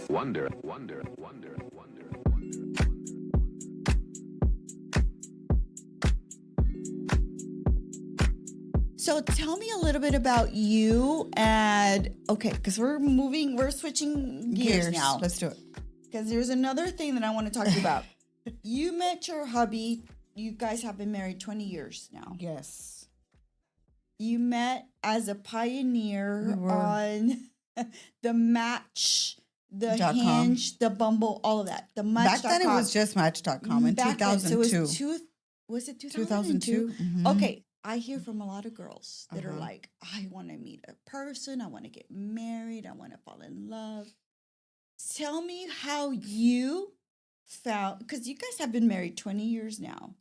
Wonder, wonder, wonder, wonder. So tell me a little bit about you and, okay, because we're switching gears now. Let's do it. Because there's another thing that I want to talk to you about. You met your hubby. You guys have been married 20 years now. Yes. You met as a pioneer on the Match, the Hinge, the Bumble, all of that. The Match. Back then it was just Match.com in 2002. So was it 2002? Mm-hmm. Okay. I hear from a lot of girls that are like, I want to meet a person. I want to get married. I want to fall in love. Tell me how you found, because you guys have been married 20 years now.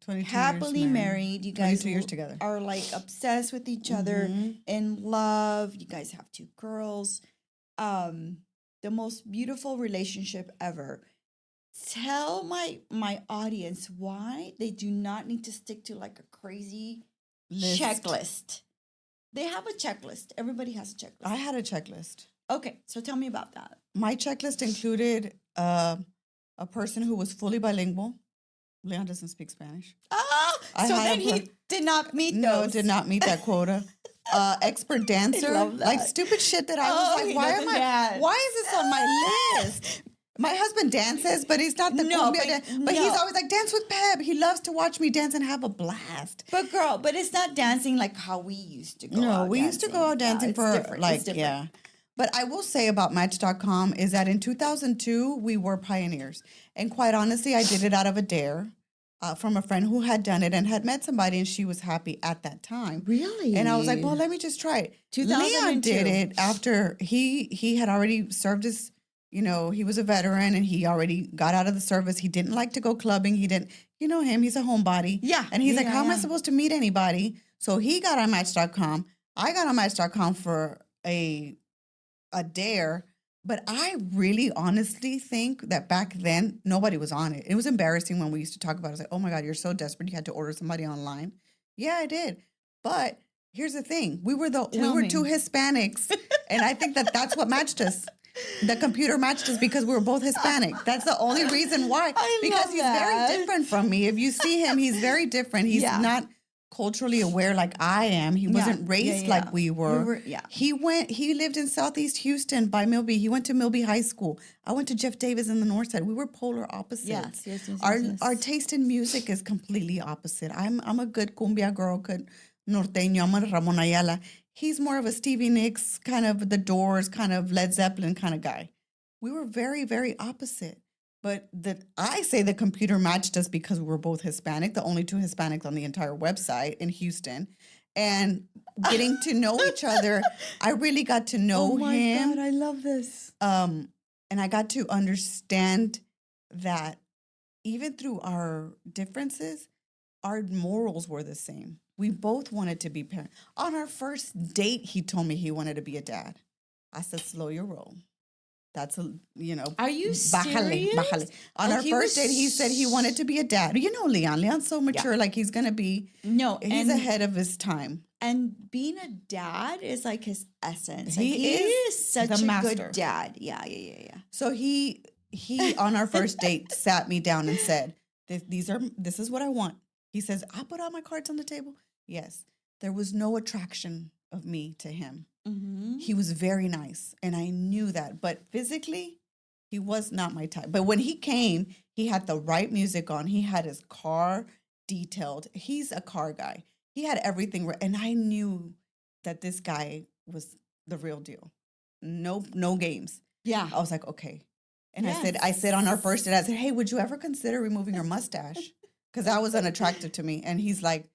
22 Happily years married. You guys 22 years together. Are like obsessed with each other, in love. You guys have 2 girls. The most beautiful relationship ever. Tell my audience why they do not need to stick to like a crazy checklist. They have a checklist. Everybody has a checklist. I had a checklist. Okay, so tell me about that. My checklist included a person who was fully bilingual. Leon doesn't speak Spanish. So then he did not meet those. No, did not meet that quota. Expert dancer. Like stupid shit that I was like, why is this on my list? My husband dances, but he's not the cumbia but he's always like, dance with Peb. He loves to watch me dance and have a blast. But it's not dancing like how we used to go out No, we dancing. used to go out dancing yeah. But I will say about Match.com is that in 2002, we were pioneers. And quite honestly, I did it out of a dare from a friend who had done it and had met somebody, and she was happy at that time. Really? And I was like, well, let me just try it. 2002. Leon did it after he had already served his, he was a veteran and he already got out of the service. He didn't like to go clubbing. He didn't, him, he's a homebody. Yeah. And he's like, how am I supposed to meet anybody? So he got on Match.com. I got on Match.com for a dare, but I really honestly think that back then nobody was on it. It was embarrassing when we used to talk about it. I was like, oh my God, you're so desperate. You had to order somebody online. Yeah, I did. But here's the thing. We were 2 Hispanics. And I think that's what matched us. The computer matched us because we were both Hispanic. That's the only reason why. Because he's very different from me. If you see him, he's very different. He's not culturally aware like I am. He wasn't raised like we were. He lived in Southeast Houston by Milby. He went to Milby High School. I went to Jeff Davis in the North Side. We were polar opposites. Yes. Our taste in music is completely opposite. I'm a good cumbia girl, good norteño. I'm a Ramon Ayala. He's more of a Stevie Nicks, kind of The Doors, kind of Led Zeppelin kind of guy. We were very, very opposite. But I say the computer matched us because we were both Hispanic, the only 2 Hispanics on the entire website in Houston. And getting to know each other, I really got to know him. Oh my God, I love this. And I got to understand that even through our differences, our morals were the same. We both wanted to be parents. On our first date, he told me he wanted to be a dad. I said, slow your roll. That's Are you serious? Bájale. On our first date, he said he wanted to be a dad. Leon. Leon's so mature, like he's going to be. No. He's ahead of his time. And being a dad is like his essence. He is such the a master. good dad. Yeah. So he on our first date sat me down and said, this is what I want. He says, I'll put all my cards on the table. Yes. There was no attraction of me to him. Mm-hmm. He was very nice, and I knew that. But physically, he was not my type. But when he came, he had the right music on. He had his car detailed. He's a car guy. He had everything. And I knew that this guy was the real deal. No games. Yeah. I was like, okay. And I said on our first date, I said, hey, would you ever consider removing your mustache? Because that was unattractive to me. And he's like,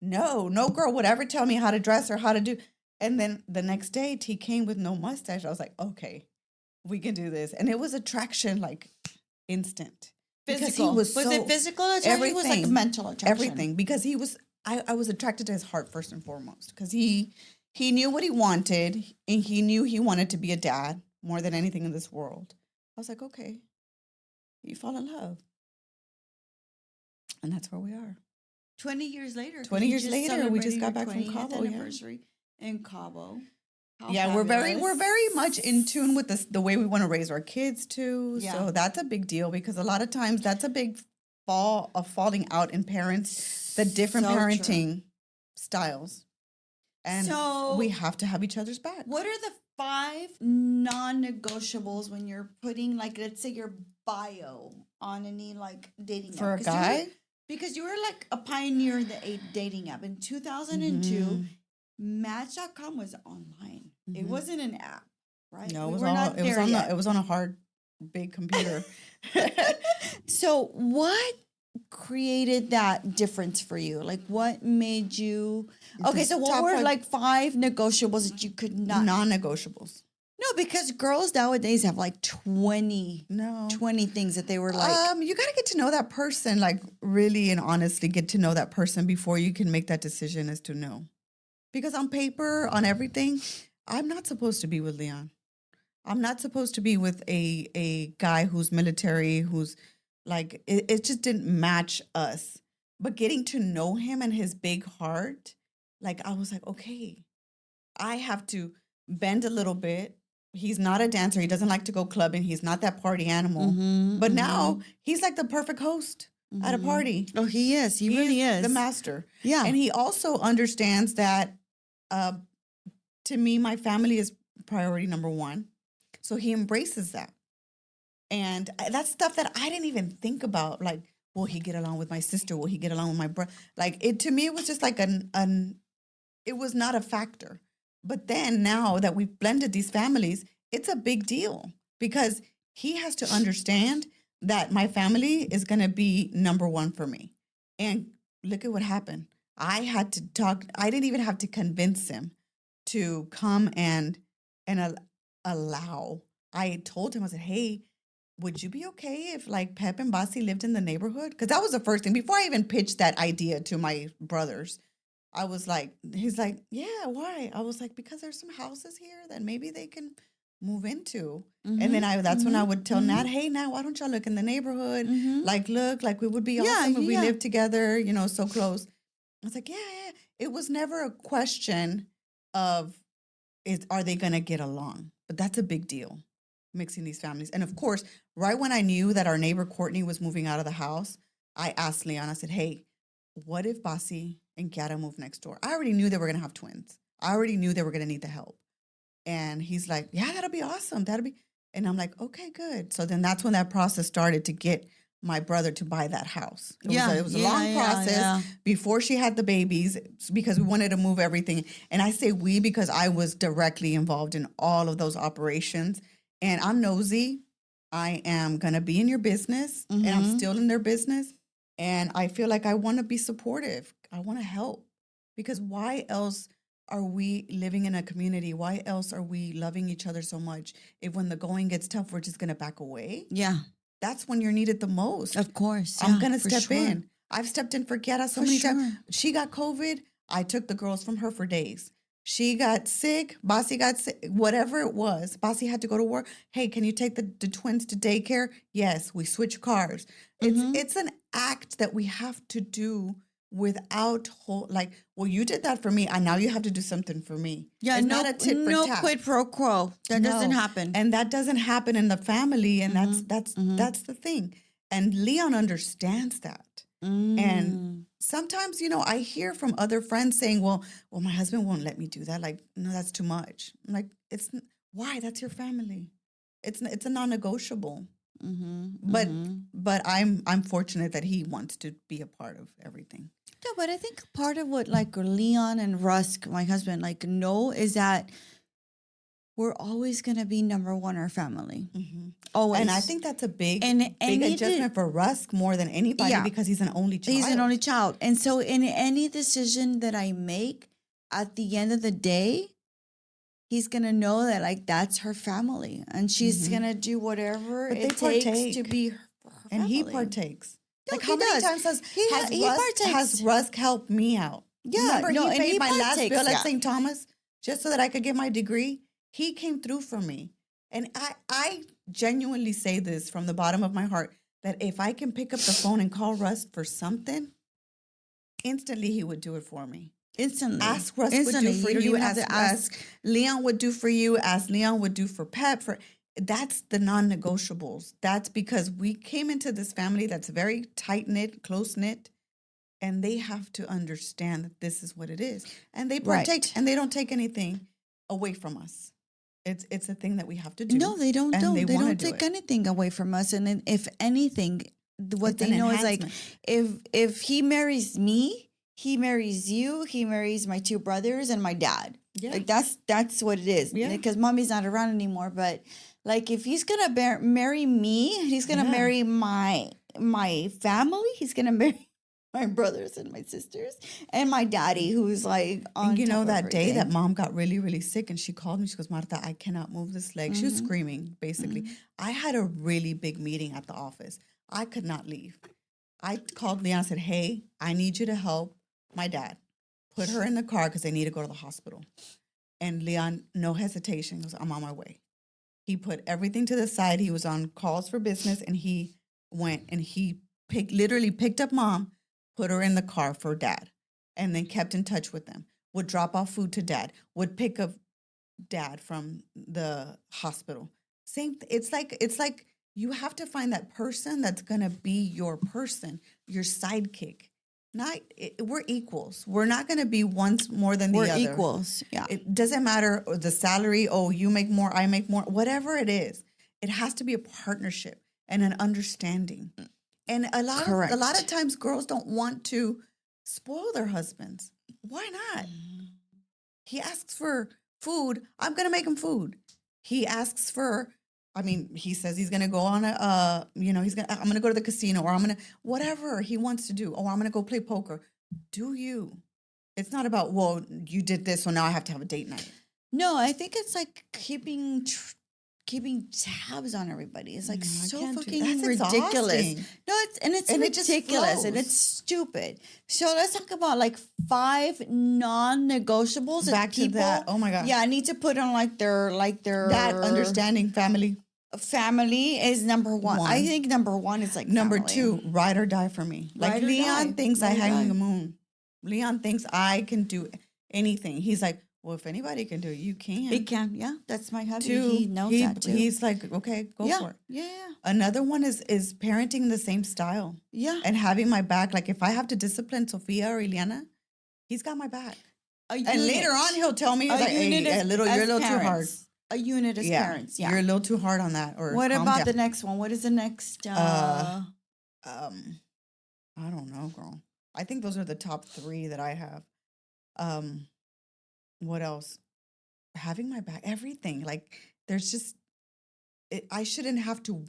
no girl would ever tell me how to dress or how to do. And then the next date, he came with no mustache. I was like, okay, we can do this. And it was attraction, like instant. Physical. Was it physical attraction? Everything. It was like mental attraction. Everything. Because I was attracted to his heart first and foremost. Because he knew what he wanted, and he knew he wanted to be a dad more than anything in this world. I was like, okay. you fall in love. And that's where we are. 20 years later. 'cause 20 you years later, we just celebrated got your back from 20th Cabo, yeah. anniversary in Cabo. How Yeah, we're fabulous. very much in tune with the way we want to raise our kids too. Yeah. So that's a big deal because a lot of times that's a big falling out in parents, the different So true. parenting styles. And So- we have to have each other's back. What are the 5 non-negotiables when you're putting, like, let's say your bio on any, like, dating For app? a 'Cause you were- guy? Because you were, like, a pioneer in the dating app. In 2002, Mhm. Match.com was online. It wasn't an app, right? No, We it was were all not it was there on yet. it was on a hard big computer. So what created that difference for you? Like, what made you... Okay, so what top were, 5 like, 5 negotiables that you could not... non-negotiables. No, because girls nowadays have, like, 20 No. 20 things that they were like... You got to get to know that person, like really and honestly get to know that person before you can make that decision as to no. Because on paper, on everything, I'm not supposed to be with Leon. I'm not supposed to be with a guy who's military, who's like, it just didn't match us. But getting to know him and his big heart, like I was like, okay, I have to bend a little bit. He's not a dancer. He doesn't like to go clubbing. He's not that party animal. But now he's like the perfect host at a party. Oh, he is. He really is. The master. Yeah. And he also understands that to me, my family is priority number 1. So he embraces that. And that's stuff that I didn't even think about. Like, will he get along with my sister? Will he get along with my brother? Like, to me, it was just like it was not a factor. But then now that we've blended these families, it's a big deal because he has to understand that my family is going to be number 1 for me. And look at what happened. I had to talk. I didn't even have to convince him to come and allow. I told him, I said, hey, would you be okay if like Pep and Basi lived in the neighborhood? Because that was the first thing. Before I even pitched that idea to my brothers, I was like, he's like, yeah, why? I was like, because there's some houses here that maybe they can move into. And then that's when I would tell Nat, hey, Nat, why don't y'all look in the neighborhood? Like, look, like we would be awesome if we lived together, you know, so close. I was like, yeah. It was never a question of, are they going to get along? But that's a big deal, mixing these families. And of course, right when I knew that our neighbor Courtney was moving out of the house, I asked Leon, I said, hey, what if Basi and Kiara move next door? I already knew they were going to have twins. I already knew they were going to need the help. And he's like, yeah, that'll be awesome. And I'm like, okay, good. So then that's when that process started to get my brother to buy that house. It was a long process before she had the babies because we wanted to move everything. And I say we because I was directly involved in all of those operations. And I'm nosy. I am going to be in your business and I'm still in their business. And I feel like I want to be supportive. I want to help because why else are we living in a community? Why else are we loving each other so much? If when the going gets tough, we're just going to back away. Yeah. That's when you're needed the most. Of course. I'm going to step in. I've stepped in for Kiara so many times. She got COVID. I took the girls from her for days. She got sick. Basi got sick. Whatever it was. Basi had to go to work. Hey, can you take the twins to daycare? Yes. We switch cars. It's an act that we have to do without well, you did that for me, and now you have to do something for me. Yeah, it's no, not a tit for no tat. quid pro quo. That doesn't happen, and that doesn't happen in the family, and that's the thing. And Leon understands that. And sometimes, you know, I hear from other friends saying, "Well, my husband won't let me do that. Like, no, that's too much." I'm like, why? That's your family. It's a non-negotiable. But I'm fortunate that he wants to be a part of everything. Yeah, but I think part of what like Leon and Rusk, my husband, like know is that we're always gonna be number 1 our family. Always. And I think that's a big big adjustment for Rusk more than anybody because he's an only child. He's an only child. And so in any decision that I make, at the end of the day, he's going to know that like that's her family and she's going to do whatever it takes to be her family. And he partakes. No, like how many times has Rusk helped me out? Yeah. Remember he paid my last bill at yeah. St. Thomas just so that I could get my degree? He came through for me. And I genuinely say this from the bottom of my heart. that if I can pick up the phone and call Russ for something, instantly he would do it for me. Instantly. Ask Russ Instantly. would do for You don't you, even have as to ask. Leon would do for you, as Leon would do for Pep. That's the non-negotiables. That's because we came into this family that's very tight-knit, close-knit, and they have to understand that this is what it is. And they partake, Right. and they don't take anything away from us. It's a thing that we have to do. No, they don't. and They wanna don't do take it. anything away from us. And then, if anything, what It's they an know is like, enhancement. if he marries me, he marries you, he marries my two brothers and my dad. Yeah. Like that's what it is. Yeah. Because mommy's not around anymore. But like, if he's gonna marry me, he's gonna Yeah. marry my family. He's gonna marry my brothers and my sisters and my daddy, who's like on. And you top know of that day everything. that mom got really, really sick and she called me, she goes, Marta, I cannot move this leg. She was Mm-hmm. screaming, basically. I had a really big meeting at the office. I could not leave. I called Leon and said, hey, I need you to help my dad. Put her in the car because they need to go to the hospital. And Leon, no hesitation, goes, I'm on my way. He put everything to the side. He was on calls for business and he went and he literally picked up mom, put her in the car for dad, and then kept in touch with them. Would drop off food to dad. Would pick up dad from the hospital. It's like you have to find that person that's gonna be your person, your sidekick. We're equals. We're not gonna be once more than the We're other. equals. Yeah. It doesn't matter the salary. Oh, you make more, I make more. Whatever it is, it has to be a partnership and an understanding. And a lot Correct. of times, girls don't want to spoil their husbands. Why not? He asks for food. I'm gonna make him food. He asks for. He says he's gonna go on I'm gonna go to the casino, or I'm gonna whatever he wants to do. Oh, I'm gonna go play poker. Do you? It's not about, well, you did this, so now I have to have a date night. No, I think it's like keeping tabs on everybody. It's like No, I so can't do fucking that. That's ridiculous. exhausting. No, it's And it just ridiculous and flows. it's stupid. So let's talk about like 5 non-negotiables that Back to people, that. Oh my God. yeah, need to put on like their That understanding family. family is number one. I One. think number one is like Number family. 2, ride or die for me. Like Ride or Leon die. thinks I Ride or hang die. the moon. Leon thinks I can do anything. He's like, well, if anybody can do it, you can. He can, yeah. That's my hubby. 2, He knows that too. He's like, okay, go yeah, for it. yeah, Another one is parenting the same style yeah. and having my back. Like if I have to discipline Sofia or Eliana, he's got my back. And later on, he'll tell me, he's like, hey, you're a little too hard. parents. A unit as parents, yeah. You're a little too hard on that. Or What calm about down. the next one? What is the next? I don't know, girl. I think those are the top 3 that I have. What else? Having my back, everything. Like there's just, I shouldn't have to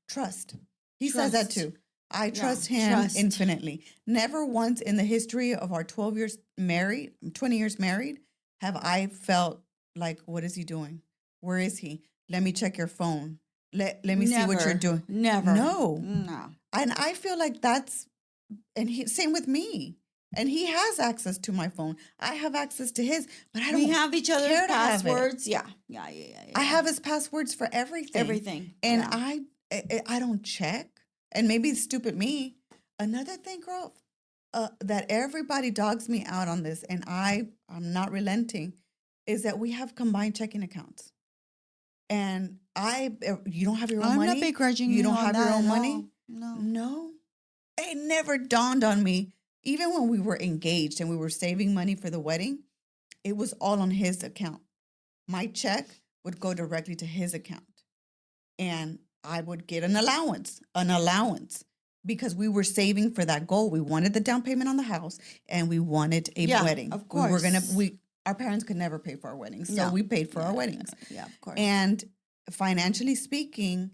trust. He says that Trust. too. I Yeah, trust him trust. infinitely. Never once in the history of our 20 years married, have I felt like, what is he doing? Where is he? Let me check your phone. Let me see what you're Never. doing. Never. No. No. And I feel like same with me. And he has access to my phone. I have access to his, but I don't We have each other's care to have it. passwords. Yeah. I have his passwords for everything. everything. And yeah. I don't check. And maybe it's stupid me. Another thing, girl, that everybody dogs me out on this, and I'm not relenting, is that we have combined checking accounts. And you don't have your own money. I'm not begrudging you. You don't on have your that own at money. all. No. No. It never dawned on me. Even when we were engaged and we were saving money for the wedding, it was all on his account. My check would go directly to his account. And I would get an allowance, because we were saving for that goal. We wanted the down payment on the house and we wanted a Yeah, wedding. of course. Our parents could never pay for our weddings. So No. we paid for our weddings. Yeah, of course. And financially speaking,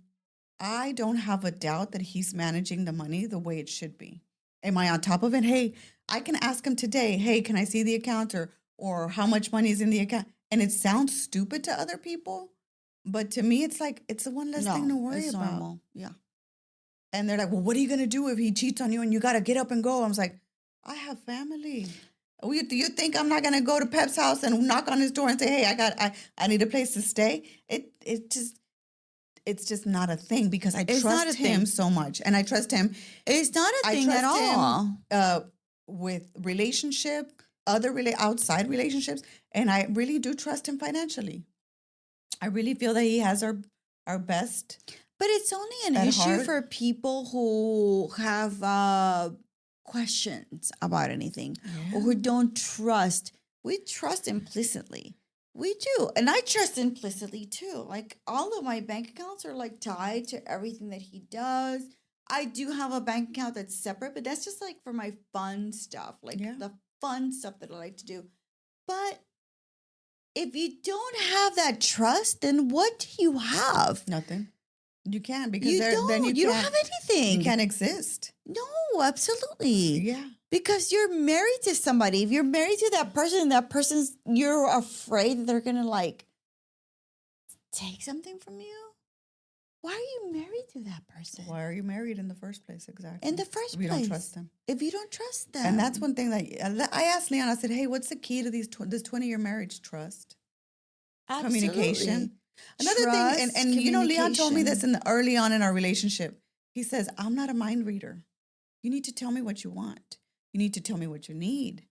I don't have a doubt that he's managing the money the way it should be. Am I on top of it? Hey, I can ask him today, hey, can I see the account or how much money is in the account? And it sounds stupid to other people, but to me, it's like, it's one less thing to worry it's about. normal. Yeah. And they're like, well, what are you going to do if he cheats on you and you got to get up and go? I was like, I have family. Do you think I'm not going to go to Pep's house and knock on his door and say, hey, I need a place to stay? It's it's just not a thing because I It's not trust a him thing. so much. And I trust him. It's not a I thing at trust all. him with relationship, outside relationships. And I really do trust him financially. I really feel that he has our best. But it's only an At issue heart. for people who have questions about anything or who don't trust. We trust implicitly. We do. And I trust implicitly too. Like all of my bank accounts are like tied to everything that he does. I do have a bank account that's separate, but that's just like for my fun stuff, like Yeah. the fun stuff that I like to do. But if you don't have that trust, then what do you have? Nothing. You can't because You then don't. You don't can't- have anything. You can't exist. No, absolutely. Yeah. Because you're married to somebody. If you're married to that person and that person's, you're afraid that they're going to like take something from you. Why are you married to that person? Why are you married in the first place? Exactly. In the first If you place. don't trust them. If you don't trust them. And that's one thing that I asked Leon. I said, "Hey, what's the key to this 20-year marriage? Trust, communication." Another thing, and you know, Leon told me this early on in our relationship. He says, "I'm not a mind reader. You need to tell me what you want. You need to tell me what you need."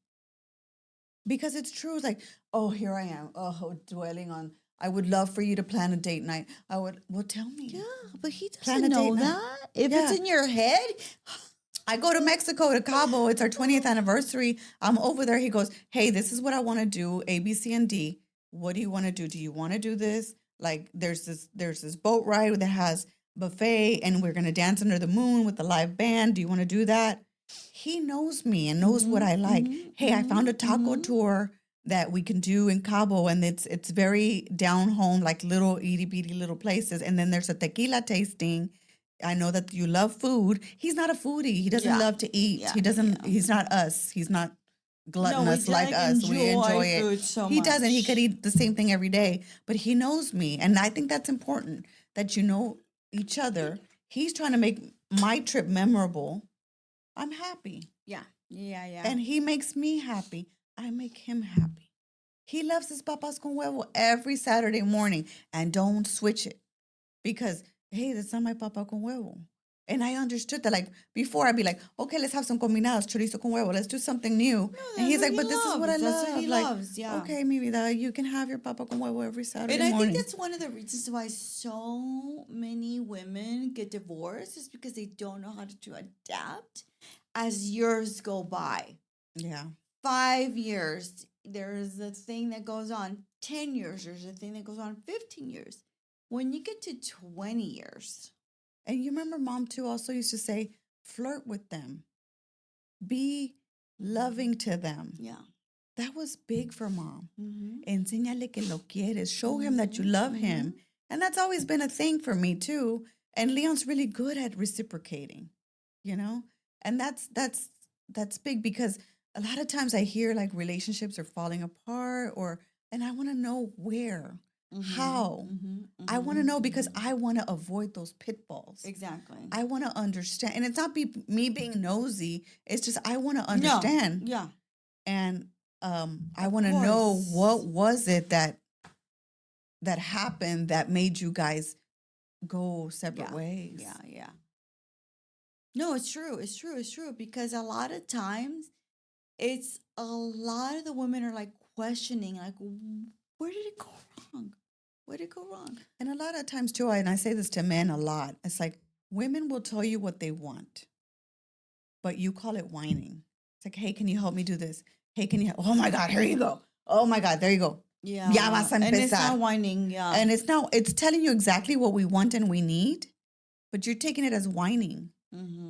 Because it's true. It's like, oh, here I am. Oh, dwelling on. I would love for you to plan a date night. Well, tell me. Yeah, but he Plan doesn't a date know night. that. If Yeah. it's in your head, I go to Mexico, to Cabo. It's our 20th anniversary. I'm over there. He goes, "Hey, this is what I want to do. A, B, C, and D. What do you want to do? Do you want to do this? Like, there's this boat ride that has buffet, and we're gonna dance under the moon with the live band. Do you want to do that?" He knows me and knows what I like. Hey, I found a taco tour that we can do in Cabo, and it's very down home, like little itty bitty little places. And then there's a tequila tasting. I know that you love food. He's not a foodie. He doesn't Yeah. love to eat. Yeah, He doesn't. He's not us. He's not gluttonous like us. We enjoy it. food so He much. doesn't. He could eat the same thing every day, but he knows me, and I think that's important that you know each other. He's trying to make my trip memorable. I'm happy, Yeah. and he makes me happy. I make him happy. He loves his papas con huevo every Saturday morning, and don't switch it because hey, that's not my papa con huevo. And I understood that. Like before, I'd be like, okay, let's have some combinados, chorizo con huevo. Let's do something new. And he's like, but this is what I That's love. what he Like, loves. Yeah. okay, mi vida, you can have your papa con huevo every Saturday And I morning. think that's one of the reasons why so many women get divorced is because they don't know how to adapt as years go by. Yeah. 5 years, there's a thing that goes on. 10 years, there's a thing that goes on. 15 years. When you get to 20 years. And you remember mom too also used to say, flirt with them. Be loving to them. Yeah. That was big for mom. Mm-hmm. Enséñale que lo quieres. Show him that you love him. And that's always been a thing for me too. And Leon's really good at reciprocating, you know? And that's big because a lot of times I hear like relationships are falling apart and I want to know where, how. I want to know because I want to avoid those pitfalls. Exactly. I want to understand. And it's not me being nosy. It's just I want to understand. No. Yeah. And I want to know what was it that happened that made you guys go separate ways. Yeah. No, it's true. It's true. Because a lot of times, it's a lot of the women are like questioning, like, where did it go wrong? Where did it go wrong? And a lot of times too, and I say this to men a lot, it's like women will tell you what they want, but you call it whining. It's like, hey, can you help me do this? Hey, can you? Oh my God, here you go. Oh my God, there you go. Yeah. Ya vas a empezar. And it's not whining. Yeah. And it's telling you exactly what we want and we need, but you're taking it as whining.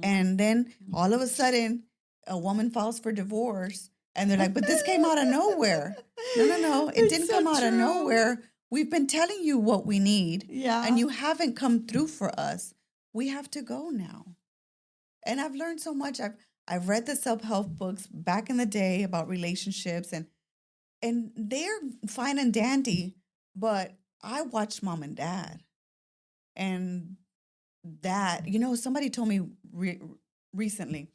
And then all of a sudden, a woman files for divorce and they're like, but this came out of nowhere. No. It didn't come out of nowhere. We've been telling you what we need. Yeah. And you haven't come through for us. We have to go now. And I've learned so much. I've read the self-help books back in the day about relationships and they're fine and dandy, but I watched mom and dad. And that, somebody told me recently.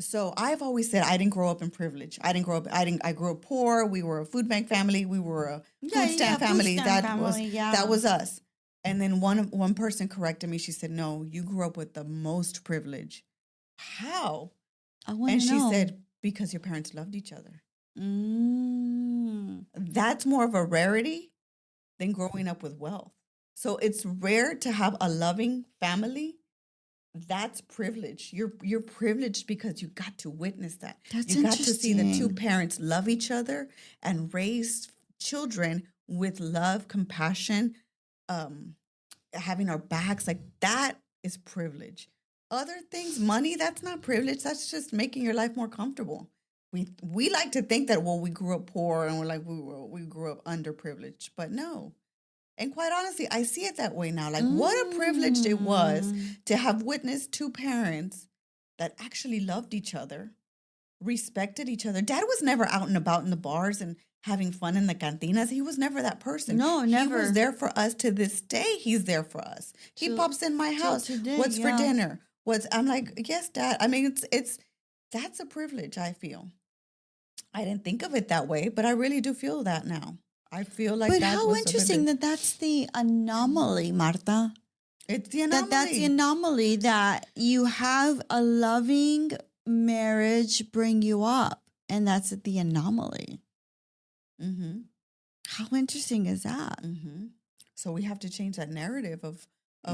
So I've always said I didn't grow up in privilege. I grew up poor. We were a food bank family. We were a food stamp family. That was us. And then one person corrected me. She said, "No, you grew up with the most privilege." How? I want And to she know. said, "Because your parents loved each other." Mm. That's more of a rarity than growing up with wealth. So it's rare to have a loving family. That's privilege. You're privileged because you got to witness that. That's You got to see the two interesting. parents love each other and raise children with love, compassion, um, having our backs. Like that is privilege. Other things, money, that's not privilege. That's just making your life more comfortable. We like to think that, well, we grew up poor and we're like we grew up underprivileged, but no. And quite honestly, I see it that way now. Like, what a privilege it was Mm. to have witnessed two parents that actually loved each other, respected each other. Dad was never out and about in the bars and having fun in the cantinas. He was never that person. No, He never. was there for us to this day. He's there for us. He Till- pops in my till house. today, What's for yeah. dinner? I'm like, yes, Dad. I mean, it's that's a privilege, I feel. I didn't think of it that way, but I really do feel that now. I feel like But that how was interesting that that's the anomaly, Marta. it's the anomaly. That's the anomaly that you have a loving marriage bring you up, and that's the anomaly. Mm-hmm. How interesting is that? Mm-hmm. So we have to change that narrative of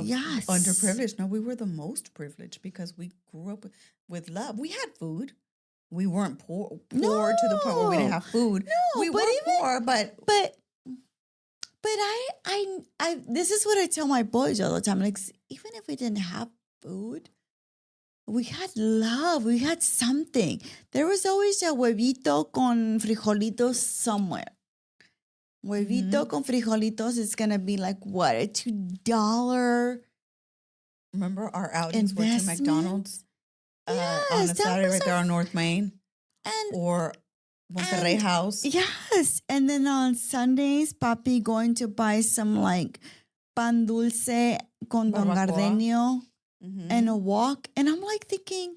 Yes. underprivileged. No, we were the most privileged because we grew up with love. We had food. We weren't poor to the point where we didn't have food. No, We but were even- poor, but But I this is what I tell my boys all the time. Like, even if we didn't have food, we had love. We had something. There was always a huevito con frijolitos somewhere. Huevito con frijolitos is gonna be like what, a $2 remember our outings were to investment? McDonald's on Yes, a that Saturday was right there our- on North Main and or Monterrey and- House. yes, and then on Sundays, Papi going to buy some like pan dulce con Don Barbacoa. Gardenio Mhm. and a walk, and I'm like thinking,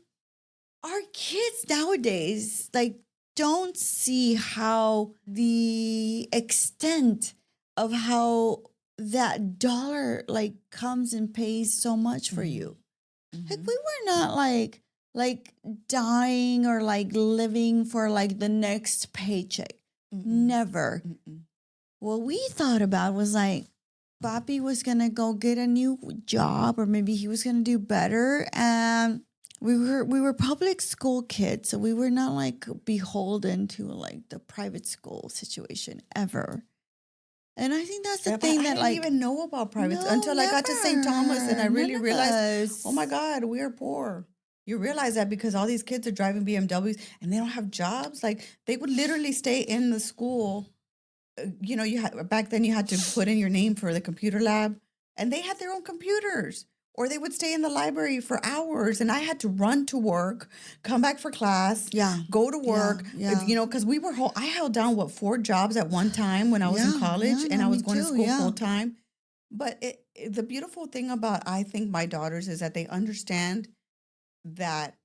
our kids nowadays like don't see how the extent of how that dollar like comes and pays so much for you. Like we were not like dying or like living for like the next paycheck. Never. Mm-mm. What we thought about was like Papi was gonna go get a new job, or maybe he was gonna do better. And we were public school kids, so we were not like beholden to like the private school situation ever. And I think that's the Yeah, but thing I that didn't like even know about privates No, until I got to St. Thomas and I never. really None of realized, us. oh my God, we are poor. You realize that because all these kids are driving BMWs and they don't have jobs. Like they would literally stay in the school. You know, back then you had to put in your name for the computer lab, and they had their own computers. Or they would stay in the library for hours, and I had to run to work, come back for class, Yeah. go to work. Yeah. You know, because I held down 4 jobs at one time when I was in Yeah, college, yeah, and no, I was me going to too, school yeah. full time. But the beautiful thing about I think my daughters is that they understand that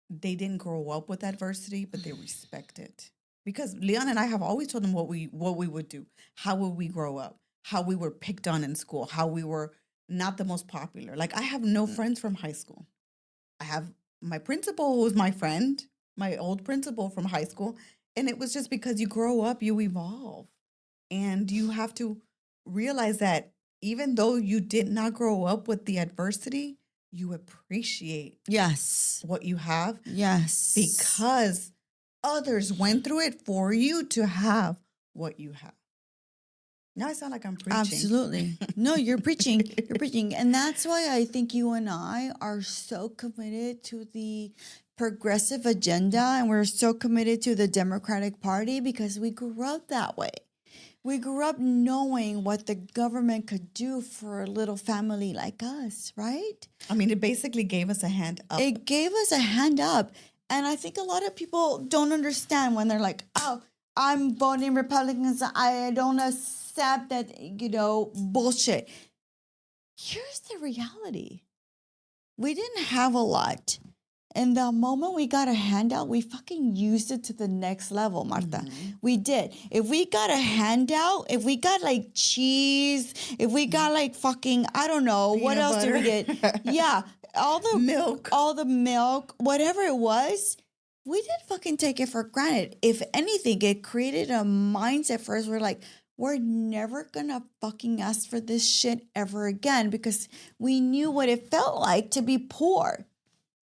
they didn't grow up with adversity, but they respect it. Because Leon and I have always told them what we would do, how would we grow up, how we were picked on in school, how we were not the most popular. Like I have no friends from high school. I have my principal who was my friend, my old principal from high school, and it was just because you grow up, you evolve, and you have to realize that even though you did not grow up with the adversity, you appreciate Yes. what you have Yes. because others went through it for you to have what you have. Now I sound like I'm preaching. Absolutely. No, you're preaching. You're preaching. And that's why I think you and I are so committed to the progressive agenda, and we're so committed to the Democratic Party because we grew up that way. We grew up knowing what the government could do for a little family like us, right? I mean, it basically gave us a hand up. It gave us a hand up. And I think a lot of people don't understand when they're like, oh, I'm voting Republicans. I don't accept that, bullshit. Here's the reality. We didn't have a lot. And the moment we got a handout, we fucking used it to the next level, Marta. We did. If we got a handout, if we got like cheese, if we got like fucking, I don't know, what Peanut else did we butter. get? Yeah, all the milk, whatever it was, we didn't fucking take it for granted. If anything, it created a mindset for us. We're like, we're never gonna fucking ask for this shit ever again, because we knew what it felt like to be poor.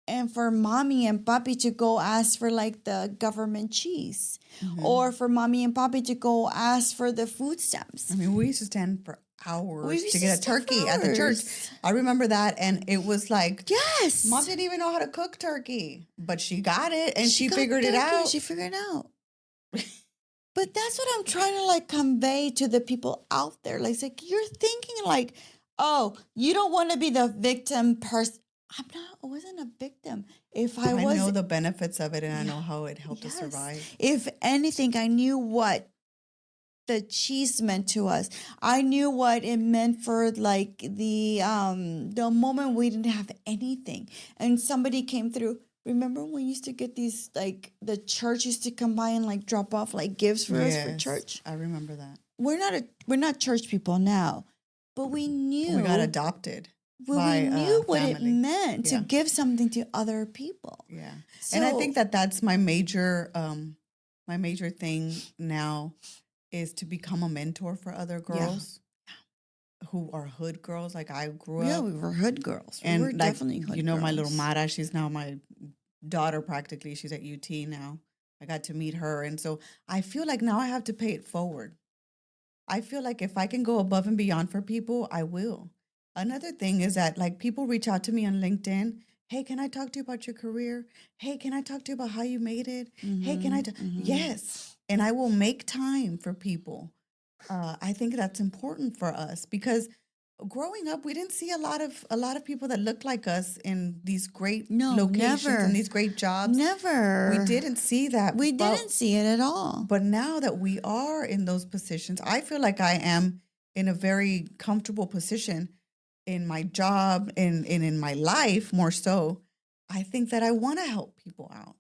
And for mommy and papi to go ask for like the government cheese, or for mommy and papi to go ask for the food stamps. I mean, we used to stand for hours used to to get a stand turkey for at the church. hours. I remember that. And it was like, Yes. Mom didn't even know how to cook turkey, but she got it and she got figured it turkey. out. She figured it out. But that's what I'm trying to like convey to the people out there. Like, it's like you're thinking like, oh, you don't want to be the victim person. I wasn't a victim. If I was, know the benefits of it, and I know how it helped us survive. If anything, I knew what the cheese meant to us. I knew what it meant for like the moment we didn't have anything and somebody came through. Remember when we used to get these, like the church used to come by and like drop off like gifts for us for church? I remember that. We're not church people now, but we knew we got adopted. We knew what it meant to give something to other people. Yeah, and I think that's my major thing now is to become a mentor for other girls who are hood girls. Like I grew up. Yeah, we were hood girls. And we were definitely hood girls. My little Mara, she's now my daughter practically. She's at UT now. I got to meet her. And so I feel like now I have to pay it forward. I feel like if I can go above and beyond for people, I will. Another thing is that like people reach out to me on LinkedIn. Hey, can I talk to you about your career? Hey, can I talk to you about how you made it? Hey, can I? Yes. And I will make time for people. I think that's important for us because growing up, we didn't see a lot of people that looked like us in these great locations and these great jobs. Never. We didn't see that. We didn't see it at all. But now that we are in those positions, I feel like I am in a very comfortable position in my job and in my life more so. I think that I want to help people out.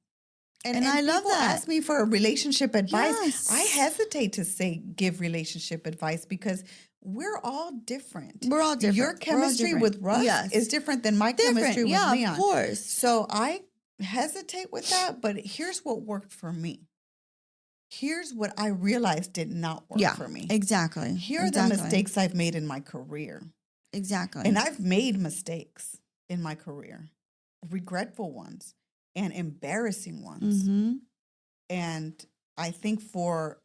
And I love that. People ask me for relationship advice. Yes. I hesitate to give relationship advice because we're all different. We're all different. Your chemistry with Russ is different than my chemistry with Leon. Yeah, of course. So I hesitate with that, but here's what worked for me. Here's what I realized did not work for me. Exactly. Here are the mistakes I've made in my career. Exactly. And I've made mistakes in my career, regretful ones and embarrassing ones. Mm-hmm. And I think for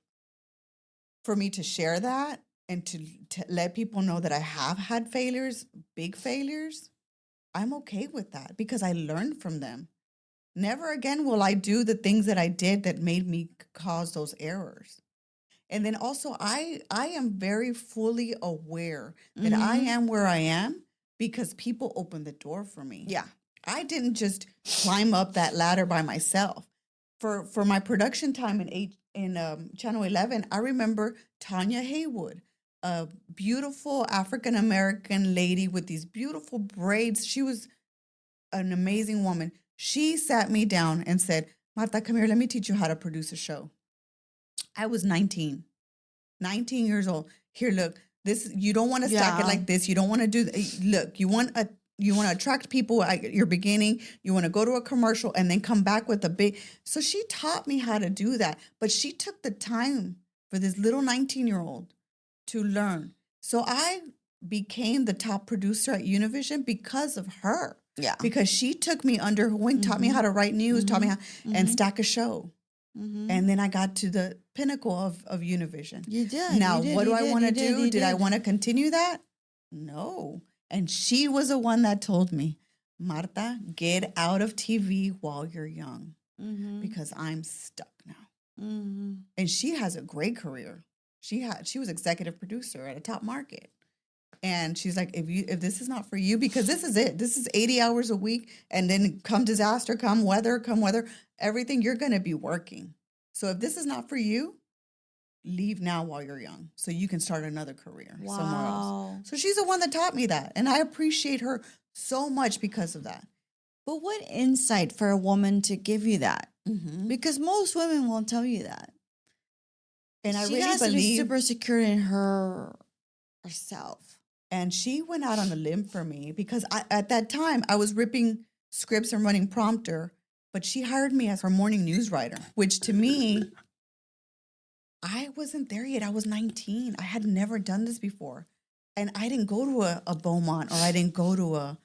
me to share that and to let people know that I have had failures, big failures, I'm okay with that because I learned from them. Never again will I do the things that I did that made me cause those errors. And then also I am very fully aware that I am where I am because people opened the door for me. Yeah. I didn't just climb up that ladder by myself. For my production time in Channel 11, I remember Tanya Haywood, a beautiful African-American lady with these beautiful braids. She was an amazing woman. She sat me down and said, Marta, come here. Let me teach you how to produce a show. I was 19 years old. Here, look, this, you don't want to stack it like this. You don't want to do, look, you want to attract people at your beginning. You want to go to a commercial and then come back with a big. So she taught me how to do that. But she took the time for this little 19-year-old to learn. So I became the top producer at Univision because of her. Yeah. Because she took me under her wing, taught me how to write news, taught me how and stack a show. And then I got to the pinnacle of Univision. You did. Now, what do I want to do? Did I want to continue that? No. And she was the one that told me, Marta, get out of TV while you're young because I'm stuck now. And she has a great career. She was executive producer at a top market. And she's like, if this is not for you, because this is it. This is 80 hours a week. And then come disaster, come weather, everything, you're going to be working. So if this is not for you, leave now while you're young so you can start another career somewhere else. So she's the one that taught me that. And I appreciate her so much because of that. But what insight for a woman to give you that? Mm-hmm. Because most women won't tell you that. And I She really has to be believe, super secure in herself. and she went out on a limb for me because at that time I was ripping scripts and running prompter, but she hired me as her morning news writer, which to me, I wasn't there yet. I was 19. I had never done this before. And I didn't go to a Beaumont, or I didn't go to a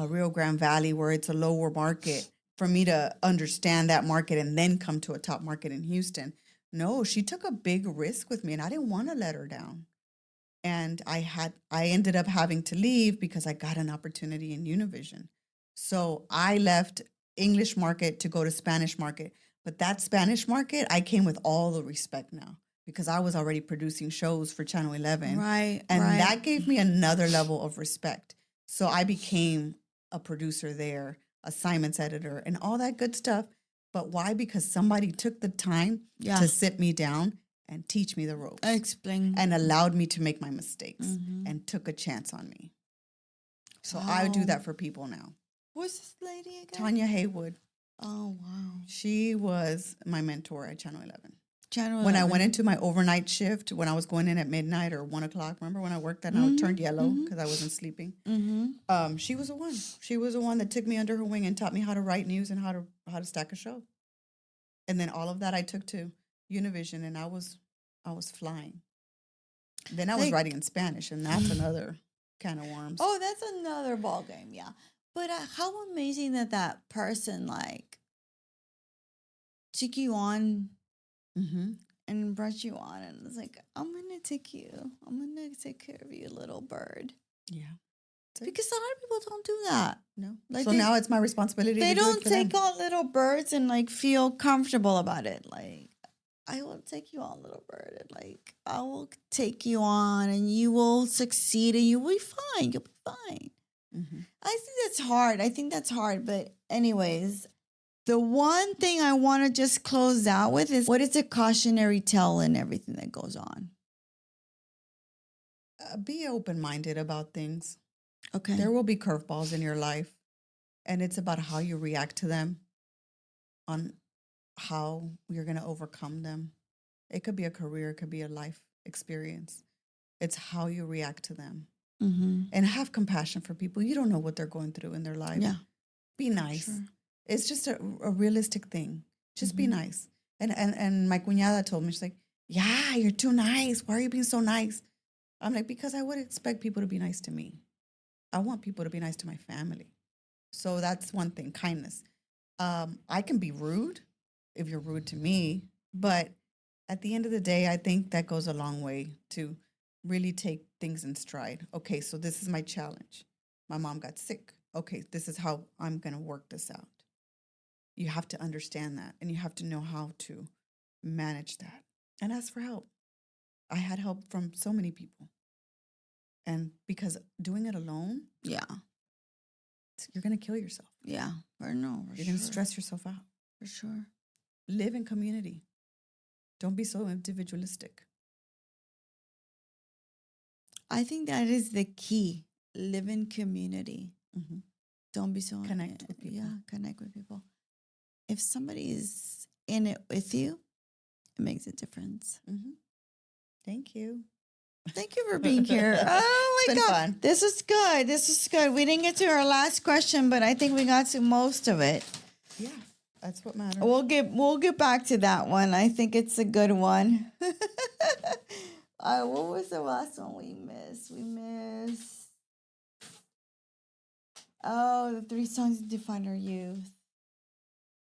Rio Grande Valley where it's a lower market for me to understand that market and then come to a top market in Houston. No, she took a big risk with me and I didn't want to let her down. And I ended up having to leave because I got an opportunity in Univision. So I left English market to go to Spanish market. But that Spanish market, I came with all the respect now because I was already producing shows for Channel 11. Right. And right. that gave me another level of respect. So I became a producer there, assignments editor, and all that good stuff. But why? Because somebody took the time to sit me down and teach me the ropes. Explain. And allowed me to make my mistakes Mm-hmm. and took a chance on me. So I do that for people now. Who's this lady again? Tanya Haywood. Oh, wow. She was my mentor at Channel 11. Channel When 11. I went into my overnight shift, when I was going in at midnight or 1 o'clock, remember when I worked that and I turned yellow because I wasn't sleeping? Mm-hmm. She was the one. She was the one that took me under her wing and taught me how to write news and how to stack a show. And then all of that I took to Univision, and I was flying. Then I was writing in Spanish, and that's another can of worms. Oh, that's another ball game, yeah. But how amazing that person like took you on and brought you on, and it's like, I'm gonna take care of you, little bird. Yeah. Because a lot of people don't do that. No. Like so now it's my responsibility they to do it don't for take them. on little birds and like feel comfortable about it. Like, I will take you on, little bird, and like I will take you on, and you will succeed, and you'll be fine. You'll be fine. I think that's hard. But anyways, the one thing I want to just close out with is, what is a cautionary tale in everything that goes on? Be open-minded about things. Okay. There will be curveballs in your life, and it's about how you react to them, on how you're going to overcome them. It could be a career, it could be a life experience. It's how you react to them. And have compassion for people. You don't know what they're going through in their life. Yeah. Be nice. Sure. It's just a realistic thing. Just be nice. And my cuñada told me, she's like, yeah, you're too nice. Why are you being so nice? I'm like, because I would expect people to be nice to me. I want people to be nice to my family. So that's one thing, kindness. I can be rude if you're rude to me, but at the end of the day, I think that goes a long way to really take things in stride. Okay, so this is my challenge. My mom got sick. Okay, this is how I'm going to work this out. You have to understand that, and you have to know how to manage that and ask for help. I had help from so many people. And because doing it alone, Yeah. you're going to kill yourself. Yeah. Or no. You're going to stress yourself out. For sure. Live in community. Don't be so individualistic. I think that is the key. Live in community. Don't be so... Connect with people. Yeah, connect with people. If somebody is in it with you, it makes a difference. Thank you. Thank you for being here. Oh my It's been God. fun. This is good. This is good. We didn't get to our last question, but I think we got to most of it. Yeah, that's what matters. We'll get back to that one. I think it's a good one. What was the last one we missed? We missed the 3 songs that define our youth.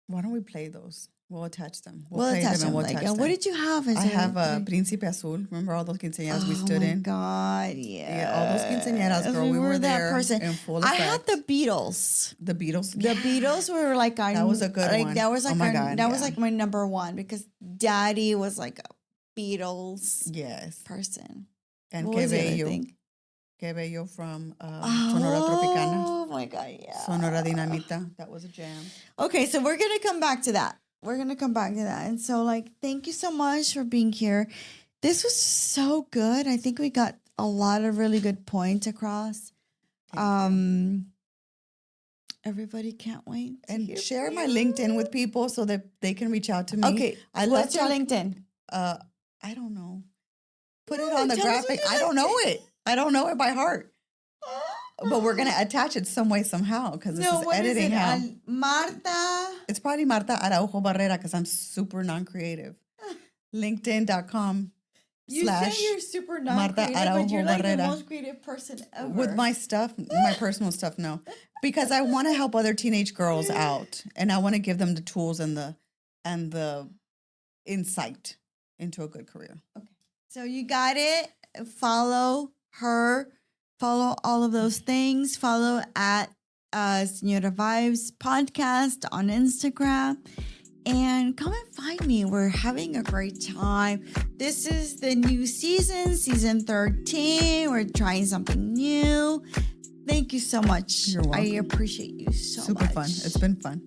Why don't we play those? We'll attach them. We'll play attach them. and we'll Like, attach them. what did you have? As I have a Príncipe Azul. Remember all those quinceañeras we stood in? Oh my God, yeah. Yeah, all those quinceañeras, girl. We were that there person. in full I effect. had the Beatles. The Beatles. The Beatles were like our... That was a good one. That was like Oh my God, that was yeah. like my number one, because Daddy was like a Beatles Yes. person. And What Que was the other Bello. thing? Que Bello from Sonora Tropicana. Oh my God, yeah. Sonora Dinamita. That was a jam. Okay, so we're going to come back to that. And so, like, thank you so much for being here. This was so good. I think we got a lot of really good points across. And Everybody can't wait. to And hear share from my you. LinkedIn with people so that they can reach out to me. Okay. I What's your love LinkedIn? I don't know. Put it No, on the tell us what graphic. your I don't know LinkedIn- it. I don't know it by heart. But we're gonna attach it some way somehow because this No, is what is editing it? hell. Marta. It's probably Marta Araujo Barrera because I'm super non-creative. LinkedIn.com You slash say you're super Marta non-creative, but Araujo you're like the Barrera. most creative person ever. With my stuff, my personal stuff, no. Because I want to help other teenage girls out and I want to give them the tools and the insight into a good career. So you got it. Follow her. Follow all of those things. Follow at Señora Vibes Podcast on Instagram. And come and find me. We're having a great time. This is the new season 13. We're trying something new. Thank you so much. You're welcome. I appreciate you so much. Super fun. It's been fun.